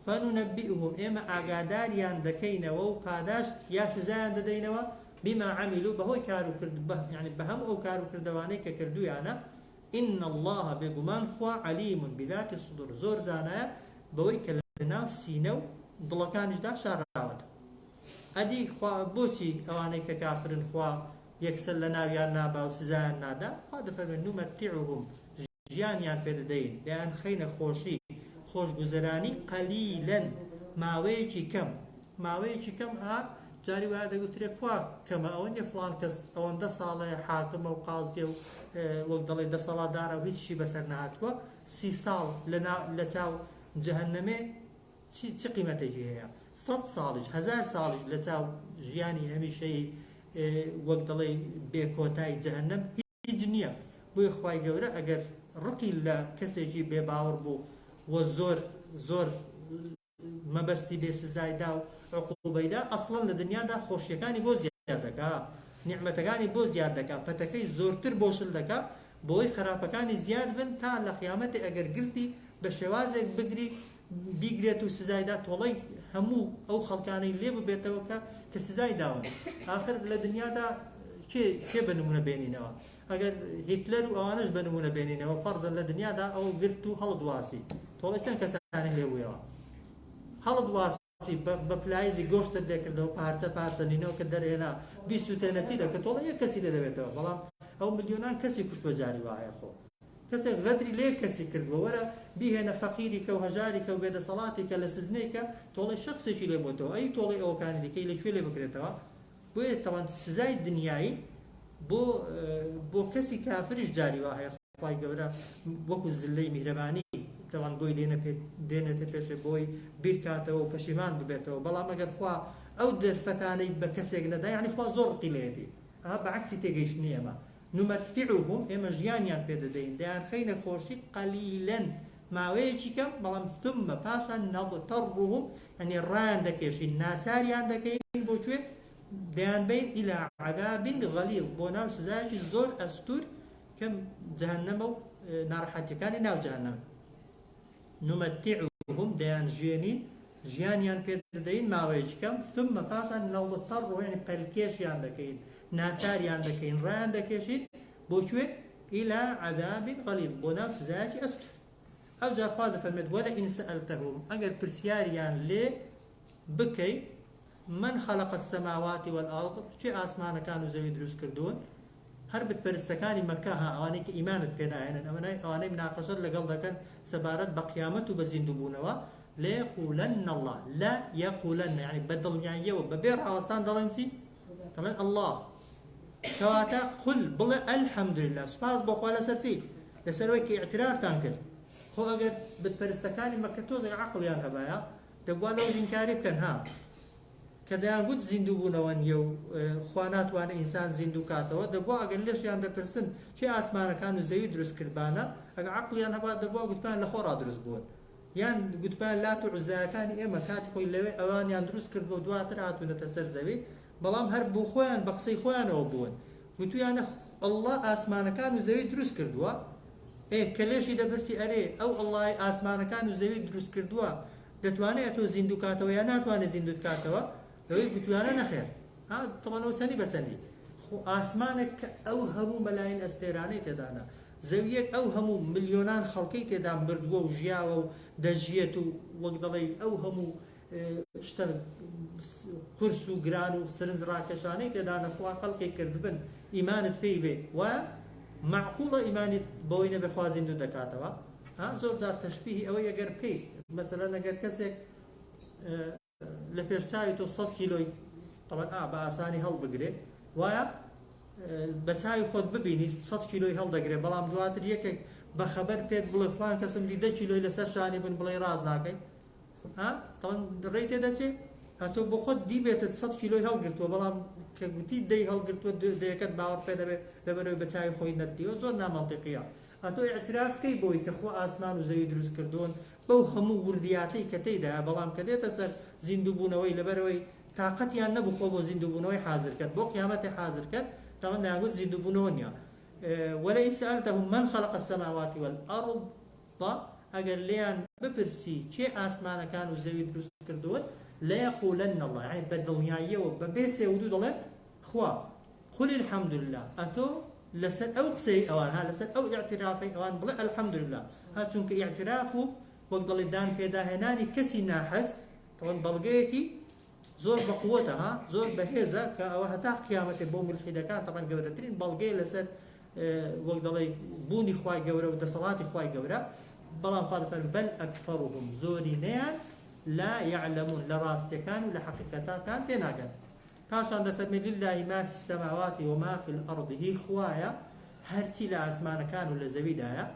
فننبئهم ئێمە ئاگاداریان دەکەینەوە و پاداش یا سزایان دەدەینەوە بما عملوا بهۆی کار و کرد يعني بەهەم ئەو کار و کردەوانەی کە کردویانە إن الله بێگومان خوا عليم بذات الصدور زۆر زانایە بەوەی کە لەناو سینە و دڵەکانیشدا شاراوەتە ئەدی خوا بۆچی ئەوانەی کە کافرن خوا یەکسەر لە ناویان نابا و سزایان نادا خوا دەفەرمێن نومەتیعهم ژیانیان پێدەدەین دەیان خەینە خۆشی خۆشگوزەرانی قەلیلەن ماوەیەکی کەم جاری وایە دەگوترێ کوا کەمە ئەوە نیە فڵان کەس ئەوەندە ساڵەیە حاکمە و قازیە و وەک دەڵێ دەسەڵاتدارە و هیچی بەسەر نەهاتووە 30 ساڵ لە چاو جەهەنەمێ چی قیمەتێکی هەیە 100 ساڵیش 1000 ساڵیش لە چاو ژیانی هەمیشەی وەک دەڵێ بێکۆتای جەهەنەم هیچ نییە بۆیە خوای گەورە ئەگەر ڕقی لە کەسێکی بێباوەڕ بوو و زۆر مەبەستی بێسزایدا و عقوبەیدا ئەسڵەن لە دنیادا خۆشیەکانی بۆ زیاد دەکا نیعمەتەکانی بۆ زیاد دەکا پەتەکەی زۆرتر بۆشل دەکا بۆی خراپەکانی زیاد بن تا لە قیامەتێ ئەگەر گرتی بە شێوازێک بگری بیگرێت و سزایدا تۆڵەی هەموو ئەو خەڵکانەی لێ ببێتەوە کە سزای داون آخر لە دنیادا کێ بە نمونە بێنینەوە ئەگەر هیتلەر و ئەوانش بە نمونە بێنینەوە فەرزەن لە دنیادا ئەو گرت و هەڵدواسی تۆڵی چەند کەسانی لێبوویەوە هەڵدواسی بە پلایزی گۆشتت لێکردەوە پارچە نینەوە کە دەرهێنا بیست و تێنەچی دەکە تۆڵە یەک کەسی لێ دەبێتەوە بەڵام ئەو ملیۆنان کەسی کوشت بە جاری وایە خۆ کەسێک غەدری لێ کەسی کردووە وەرە بیهێنە فەقیری کە و هەژاری کە و بێدەسەڵاتی کە لە سزنەی کە تۆڵی شخصێکی لێ بۆتەوە ئەی تۆڵی ئەوەکانی دیکەی لەکوێ لێ بکرێتەوە بۆیە تەوان سزای دنیایی بۆ کەسی کافریش جاری وایە خوای گەورە وەکو زلەی میهرەبانی تەوان بۆی دێنێتە پێشێ بۆی بیرکاتەوە و پەشیمان ببێتەوە بەڵام ئەگەر خوا ئەو دەرفەتانەی بە کەسێک نەدا یعنی خوا زۆر ڕقی لێتی ئەها بەعکسی تێگەیشتنی ئێمە نومەتیعهم ئێمە ژیانیان پێدەدەین دەیان خەینە خۆشی قەلیلەن ماوەیەکی کەم بەڵام ثمە پاشان نەضطەڕهم یعنی ڕایان دەکێشین ناچاریان دەکەین بۆ کوێ دەیان بین إلى عذاب غلیظ بۆ ناو سزایەکی زۆر ئەستور کەم جەهەنەمە و ناڕەحەتیەکانی ناو جەهەنەمە نومەتیعهم دەیان ژیانیان پێدەدەین ماوەیەکی کەم ثمە پاشان نەضطەڕهم یعنی قەلکێشیان دەکەین ناچاریان دەکەین ڕایان دەکێشین بۆ کوێ إلى عذاب غلیظ بۆ ناو سزایەکی ئەستور ئەو جا خوا دەفەرمێت وەلئین سەئەلتەهم ئەگەر پرسیاریان لێ بکەی من خلق السماوات والأرض چه ئاسمانەکان و زەوی دروست کردوون هەر بتپەرستەکانی مەکە ئەوانەی کە ئیمانت پێناهێنن ئەوانەی مناقەشەت لەگەڵ دەکەن سەبارەت بە قیامەت و بە زیندووبوونەوە ليقولن الله لا يقولن يعني بدل يعني يو ببير عوستان دلين سي تمام الله كواتا قل بلا الحمد لله سبحان بقول سرتي لسروي كي اعتراف تانكر هو اگر بتپرستکانی مکتوز عقل یان هبایا دبوا لو جنكاري كان ها كدا قد زندو بونوان يو خوانات وان انسان زندو كاتوا دبوا اگر ليش يان دپرسن شي اسمان كانوا زي درس كربانا اگر عقل يان هبا دبوا قد بان لخورا درس بون یان گوتمان لات و عزاکانی ئێمە کاتی خۆی لەوێ ئەوانیان دروست کرد بۆ دواتر هاتوونەتە سەر زەوی بەڵام هەر بۆ خۆیان بە قسەی خۆیانەوە بوون گوتویانە ئەڵڵا ئاسمانەکان و زەوی دروست کردووە کەلێشی دەپرسی ئەرێ ئەو ئەڵڵای ئاسمانەکان و زەوی دروست کردووە دەتوانێت تۆ زیندوو کاتەوە یان ناتوانێت زیندوت کاتەوە لەوەی گوتویانە نەخێر تەمەنەوە چەندی بەچەندی ئاسمانێک کە ئەو هەموو مەلاین ئەستێرانەی تێدانا زەویەک ئەو هەموو ملیۆنان خەڵکەی تێدا مردووە و ژیاوە و دەژیێت و وەک دەڵێ ئەو هەموو شتە قورس و گران و سرنج ڕاکێشانەی تێدا نەخوا خەڵکی کردبن ئیمانت پێی بێ وایە معقولة إيماني بوينة بخوازين دو دكاتوا زور دار تشبيه أو يقر بي مثلا أقر كسك لبيرساوي تو 100 كيلوي طبعا بأساني هل بقري ويا بەچوی خۆت ببینی 100 کیلۆی هەڵدەگرێت بەڵام دواتر یەکێک بەخەبەر پێت بڵێ فلان کەسم دی 10 کیلۆی لەسەر شانی بن بڵێ ڕاز ناکەی ڕێی تێدەچێت هەتۆ بۆ خۆت دیبێتت 100 کیلۆی هەڵگرتووە بەڵام کە گوتی دەی هەڵگرتووە دەیەکەت باوەڕ پێ دەبێت لەبەرەوەی بەچوی خۆی نەتیوە زۆر نامەنتیقیە هەتۆ ئیعترافکەی بۆی کە خۆ ئاسمان و زەوی دروست کردوون بەو هەموو وردیاتەی کە تێیدا بەڵام کە دێتە سەر زیندووبوونەوەی لەبەرەوەی تااقەتیان نەبوو خۆ بۆ زیندووبوونەوەی حاضر کرد بۆ قیامەتی حاضر کرد طبعا نقول زيدوا بنونيا ولئن سألتهم من خلق السماوات والأرض أجر ليان ببرسي شيء أسمان كانوا زويد دروس كردون لا يقولن الله يعني بدل نهاية وببيس يودود الله خوا قل الحمد لله أتو لسن أو قسي أوان ها لسن أو اعترافي أوان بلا الحمد لله هاتون كاعترافه وقت الدان كدا هناني كسي ناحس طبعا بلغيكي زور بقوتها زور بهيزة كأوهتا قيامة بوم الحدكان طبعا جورتين بلغي لسر وقت الله بوني خواي جورا ودصلاتي خواي جورا بلان قال بل أكثرهم زورينيان لا يعلمون لراس كانوا لحقيقتا كان تناقل كاشان دفرمي لله ما في السماوات وما في الأرض هي خوايا هرتي لأسمان كانوا لزويدايا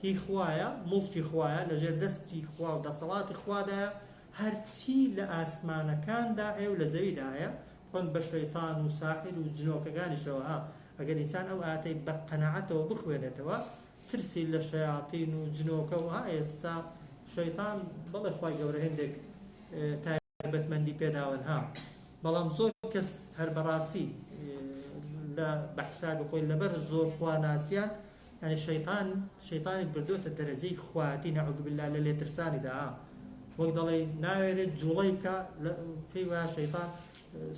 هي خوايا ملكي خوايا لجردستي خوا ودصلاتي خوايا هرچی لە ئاسمانەکاندا و لە زەویدایە خۆن بە شەیطان و ساحر و جنۆکەکانیشەوە ئەگەر ئینسان ئەو ئاتەی بە قەناعەتەوە بخوێنێتەوە ترسی لە شەیاطین و جنۆکە و ئێستا شەیطان بەڵێ خوای گەورە هێندێک تایبەتمەندی پێداون بەڵام زۆر کەس هەر بەڕاستی لە بەحساب خۆی لەبەر زۆر خواناسیان یعنی شەیطانی بردووەتە دەرەجەی خواتی نەعوذ بالله لە لێترسانیدا وەک دەڵێ ناوێرێت جوڵەی بکە پێی وایە شەیطان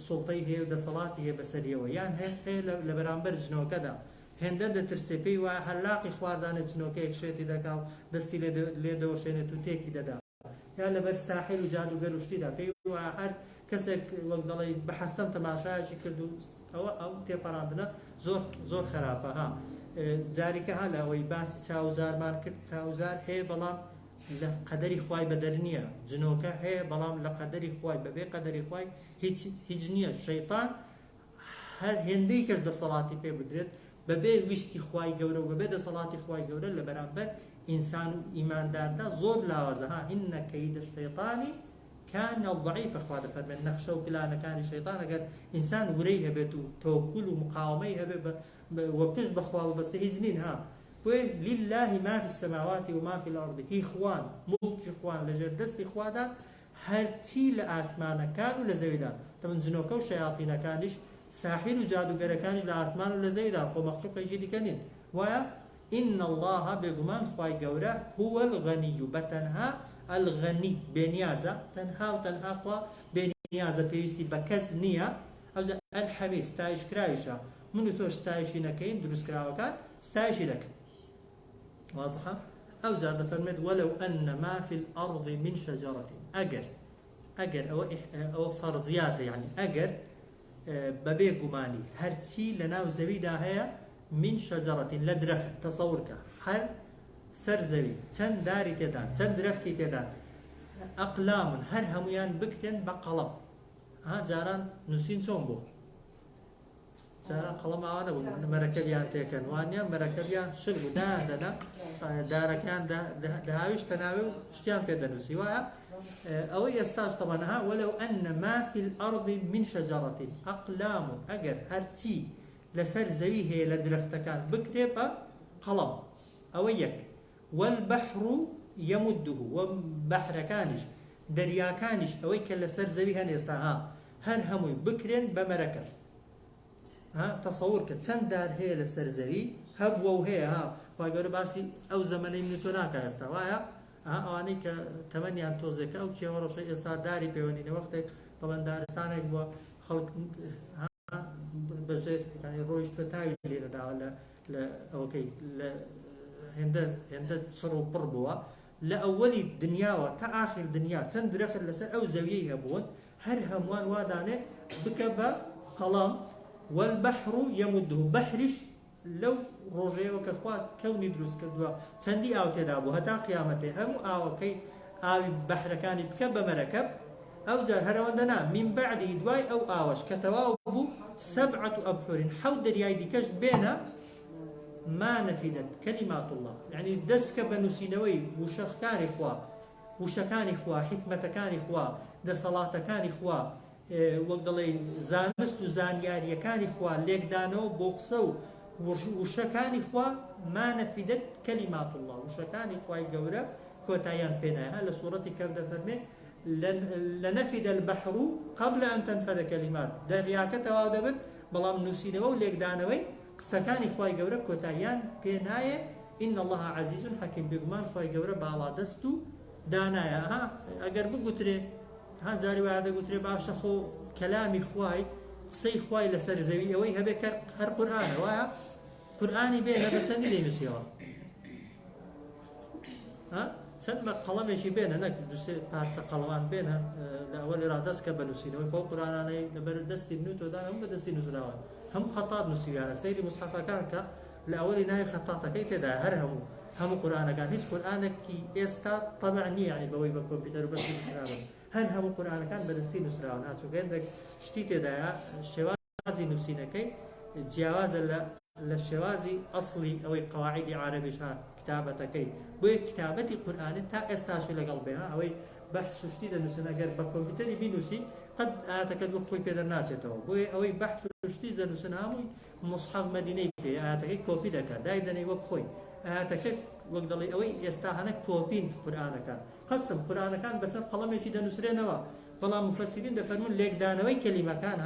سوڵتەی هەیە و دەسەڵاتی هەیە بەسەریەوە یان هەیە لە بەرامبەر جنۆکەدا هێندە دەترسێ پێی وایە هەلاقی خواردانە جنۆکەیەک شێتی دەکا و دەستی لێ دەوەشێنێت و تێکی دەدا یان لەبەر ساحر و جادوگەر و شتیدا پێی وایە هەر کەسێک وەک دەڵێ بەحەستەم تەماشایەکی کرد و ئەو تێپەڕاندنە زۆر خراپە جاریکە لە ئەوەی باسی چاوزارمان کرد چاوزار هەیە بەڵام لە قەدەری خوای بەدەر نییە جنۆکە هەیە بەڵام لە قەدەری خوای بەبێ قەدەری خوای هیچ نییە شەیطان هەر هێندەی کرد دەسەڵاتی پێ بدرێت بەبێ ویستی خوای گەورە و بەبێ دەسەڵاتی خوای گەورە لە بەرامبەر ئینسان و ئیمانداردا زۆر لاوازە ئینە کەیدە شەیطانی كان ضعيف أخوات فرمان نخشى وكلا كان الشيطان أجر إنسان وريه بتو توكل ومقاومة هبه وبتش بخواه بس هيزنين لله ما في السماوات وما في الأرض هي إخوان ملك إخوان لجردست إخوانا هرتي لأسمان كانوا لزويدان طبعا جنوكا وشياطين كانش ساحر وجادوگر كانش لأسمان ولزويدان خو مخلوق يجي كانين ويا إن الله بجمان خواي جورا هو الغني بتنها الغني بنيازة تنها خوا بنيازة بيستي بكس نية أو الحميد ستايش كرايشة منو توش ستايشي نكين دروس كراوكان ستايشي لك واضحة أو زاد فرمد ولو أن ما في الأرض من شجرة أجر أو فرضيات يعني أجر ببيع جماني هرتي لنا وزويدا هي من شجرة لدرخ تصورك هر سرزوي تن داري تدان تن درختي تدان أقلام هر هميان بكتن بقلم جاران نسين شومبو جاران قلم أنا مركبيان تكن وانيا مركبيان شغل دانا داركان دهاويش تناوي اشتيان في دنوسي أو يستاج طبعا ولو أن ما في الأرض من شجرة أقلام أجر هرتي لسر زويه لدرختكان بكتب قلم أو يك والبحر يمده وبحر كانش دريا كانش أويك لسر زويه نيستا هر هموي بكرين بمركب تصورك تندار هي لسرزوي هبوا وهي فقالوا باسي او زمني من توناك استوايا اواني ك 8 توزك او كي ورا شيء استاداري بيوني وقتك طبعا دارستانك بو خلق بجد يعني رويش بتاعي اللي دا لا اوكي لا هند صرو بربوا لاولي الدنيا وتا اخر الدنيا تندرخ لسر او زويه بون هر هموان وادانه بكبا قلم والبحر يمده بحرش لەو ڕۆژەیەوە کە خوا کەونی دروست کردووە چەندی ئاو تێدا بوو هەتا قیامەتێ هەموو ئاوەکەی ئاوی بەحرەکانی بکە بە مەرەکەب ئەو جار هەرەوەندە نا من بعدی دوای ئەو ئاوەش کە تەواو بوو سەبعەت ئەبحور حەوت دەریای دیکەش بێنە ما نەفیدەت کەلیمات الله یعنی دەست بکە بە نووسینەوەی وشەکانی خوا وشەکانی خوا حکمەتەکانی خوا دەسەڵاتەکانی خوا وەک دەڵێ زانست و زانیاریەکانی خوا لێکدانەوە بۆ قسە و وشەکانی خوا ما نەفیدەت کەلیمات الله وشەکانی خوای گەورە کۆتاییان پێنایە لە سوورەتی کەف دەفەرمێ لنفد البحر قبل أن تنفد كلمات دەریاکە تەواو دەبێت بەڵام نووسینەوە و لێکدانەوەی قسەکانی خوای گەورە کۆتاییان پێنایە إن الله عزيز حكيم بێگومان خوای گەورە باڵا دەست و دانایە ئەگەر بگوترێ زاری وایە دەگوترێ باشە خۆ کەلامی خوای قسەی خوای لەسەر زەوی ئەوەی هەبێ هەر قورئانە وایە قورئانی بێنە بە چەندی دەینووسیەوە چەند بە قەڵەمێکی بێنە نەک دوسێ پارچە قەڵەمان بێنە لە ئەوە لێرا دەست کە بە نووسینەوەی خۆ قورئانانەی لەبەر دەستی نووتۆدان هەموو بە دەستی نووسراوە هەموو خەتات نووسیویانە سەیری موسحەفەکان کە لە ئەوەلی ناوی خەتاتەکەی تێدا هەر هەموو قورئانەکان هیچ قورئانێکی ئێستا طەبع نییە یعنی بەوەی بە کۆمپیوتەر و بەدەستی نووسراون هەر هەموو قورئانەکان بەدەستی نووسراون چونکە هێندێک شتی تێدایە شێوازی نووسینەکەی جیاوازە لە شێوازی ئەسڵی ئەوەی قەواعیدی عەرەبیش کتابەتەکەی بۆیە کتابەتی قورئانی تا ئێستاشی لەگەڵ بێ ئەوەی بەحث و شتی دەنووسن ئەگەر بە کۆمپیوتەری بینووسی قەت ئاەتەکەت وەک خۆی پێدەر ناچێتەوە بۆیە ئەوەی بەحث و شتی دەنووسن هەمووی مصحف مەدینەی پێ ئاەتەکەی کۆپی دەکات دایدەنەی وەک خۆی ئاەتەکە وەک دەڵێ ئەوەی ئێستا هەنە کۆپین قورئانەکان قەستم قورئانەکان بەسەر قەڵەمێکی دەنووسرێنەوە بەڵام مفەسرین دەفەرمون لێکدانەوەی کەلیمەکان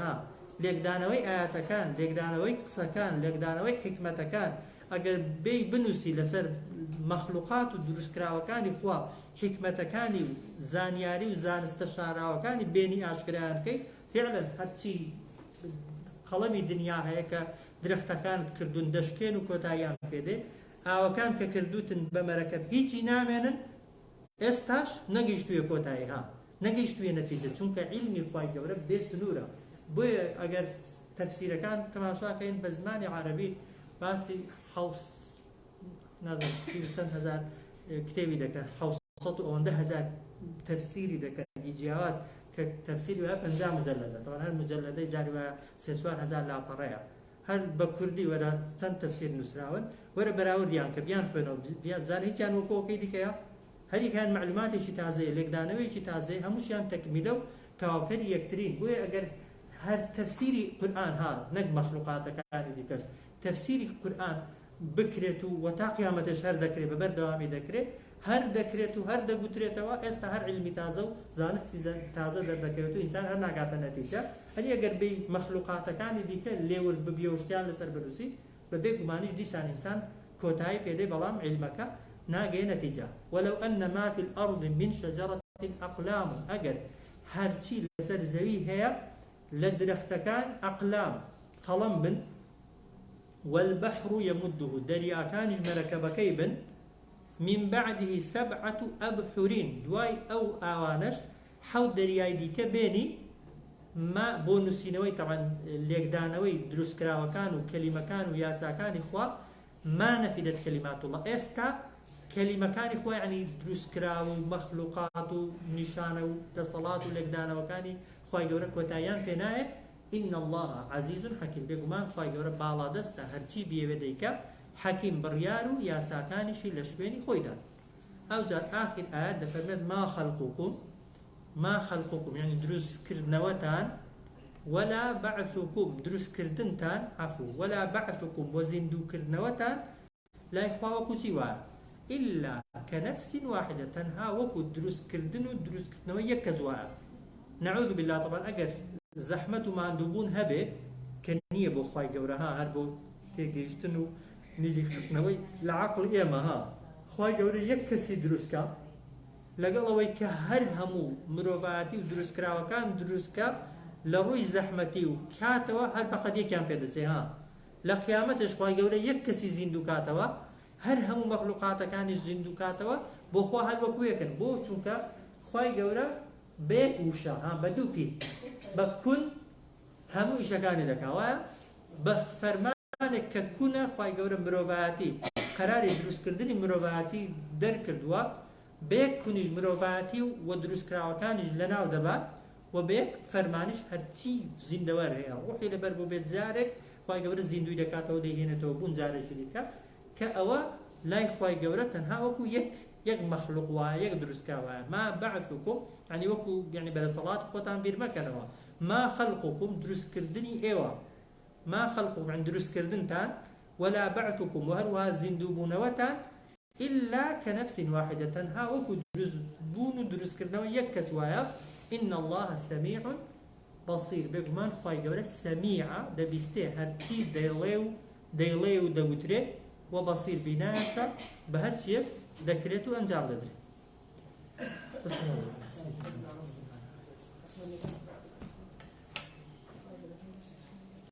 لێکدانەوەی ئاەتەکان لێکدانەوەی قسەکان لێکدانەوەی حکمەتەکان ئەگەر بێی بنووسی لەسەر مەخلوقات و دروستکراوەکانی خوا حکمەتەکانی و زانیاری و زانستە شاراوەکانی بێنی ئاشکرایانکەی فعلا هەرچی قەڵەمی دنیا هەیە کە درەختەکانت کردوون دەشکێن و کۆتاییان پێدێ ئاوەکان کە کردوتن بە مەرەکەب هیچی نامێنن ئێستاش نەگەیشتوویە کۆتایی نەگەیشتوویە نەتیجە چونکە عیلمی خوای گەورە بێ سنوورە بۆیە ئەگەر تەفسیرەکان تەماشاکەین بە زمانی عەرەبی باسی نازم چەند هەزار کتێبی دەکەن 700,000 تەفسیری دەکەن جیاواز کە تەفسیری وایە 50 مجەلەدە طبعا هەر مجەلەدەی جاری وایە 3-4 لاپەڕەیە هەر بە کوردی وەرە چەند تەفسیر نووسراون وەرە بەراوردیان کە بیان خوێنەوە بزانە هیچیان وەکۆکەی دیکەیە هەریکیان معلوماتێکی تازەیە لێکدانەوەیکی تازەیە هەمووشیان تەکمیلە و تەواوکەری یەکترین بۆیە ئەگەر هەر تەفسیری قورئان نەک مەخلوقاتەکانی دیکەش تەفسیری قورئان بکرێت و وەتا قیامەتەش هەر دەکرێت بەبەردەوامی دەکرێت هەر دەکرێت و هەر دەگوترێتەوە ئێستا هەر علمی تازە و زانستی تازە دەردەکەوێت و ئینسان هەر ناکاتە نەتیجە هەر ئەگەر بێ مەخلوقاتەکانی دیکە لێور ببیە و شتیان لەسەر بنووسی بەبێ گومانیش دیسان ئینسان کۆتایی پێدەی بەڵام علمەکە ناگەیە نەتیجە وەلەو ئەنە ما فی الأرض من شەجەرەة ئەقلام ئەگەر هەرچی لەسەر زەوی هەیە لە درەختەکان ئەقلام قەڵەم بن والبحر يمده دريا كانج مركبكي بن من بعده 7 أبحر دواي أو آوانش حو درياي دي كبيني ما بونسينوي طبعا ليكدانوي دروس كراوكان وكلمة كان وياسا كان إخوة ما نفدت كلمات الله استا كلمة كان إخوة يعني دروس كراو مخلوقات ونشان وتصلات وليكدان وكاني خواه يورك وتايان فيناه إن الله عزيز حكيم بيقومان خواه يورك بالا دستا هرچي بيوديك حكيم بريارو ياسا كانشي لشويني خويدان أو جار آخر آيات دفرمت ما خلقكم يعني دروس كردنوتان ولا بعثكم دروس كردنتان عفو ولا بعثكم وزندو كردنوتان لا يخواوكو سوا إلا كنفس واحدة تنها وكو دروس كردن ودروس كردنو يكزوا نعوذ بالله طبعا أجر زحمة ما عندبون هبه كنية بو خواي قورها هربو تيجيشتنو نيجي خصنوي العقل إيما خواي قوري يكسي دروسكا لەگەڵەوەی کە هەر هەموو مرۆڤایەتی و دروستکراوەکان دروستکە لە ڕووی زەحمەتی و کاتەوە هەر بەقەدێکیان پێدەچێ لە قیامەتش خوای گەورە یەک کەسی زیندوو کاتەوە هەر هەموو مەخلوقاتەکانی زیندوو کاتەوە بۆ خوا هەر وەکو یەکن بۆ چونکە خوای گەورە بێ وشە بە دووپی بە کون هەموو ئیشەکانی دەکا وایە بە فەرمانی زمانێک کە کوونە خوای گەورە مرۆڤایەتی قەراری دروستکردنی مرۆڤایەتی دەرکردووە بەیەک کونیش مرۆڤایەتی و دروستکراوەکانیش لەناو دەبات و بەیەک فەرمانیش هەرچی زیندەوەر هەیە ڕوحی لەبەر بۆ بێت جارێک خوای گەورە زیندوی دەکاتەوە دەیهێنێتەوە بوون جارێکی دیکە کە ئەوە لای خوای گەورە تەنها وەکو یەک مەخلوق وایە یەک دروستکراو وایە ما بەعثکم یعنی وەکو یعنی بەدەسەڵات خۆتان بیر مەکەنەوە ما خەلقکم دروستکردنی ئێوە ما خەلقکم عن دروستکردنتان ولا بعثكم وهروها زندوبونوتان إلا كنفس واحدة تنها وكو درزبون درزكرنوا يكسوايا إن الله سميع بصير بيقمان خواهي قولا سميعة دبستي هرتي ديليو دوتري وبصير بناك بهرشيف ذكرته أنجام لدري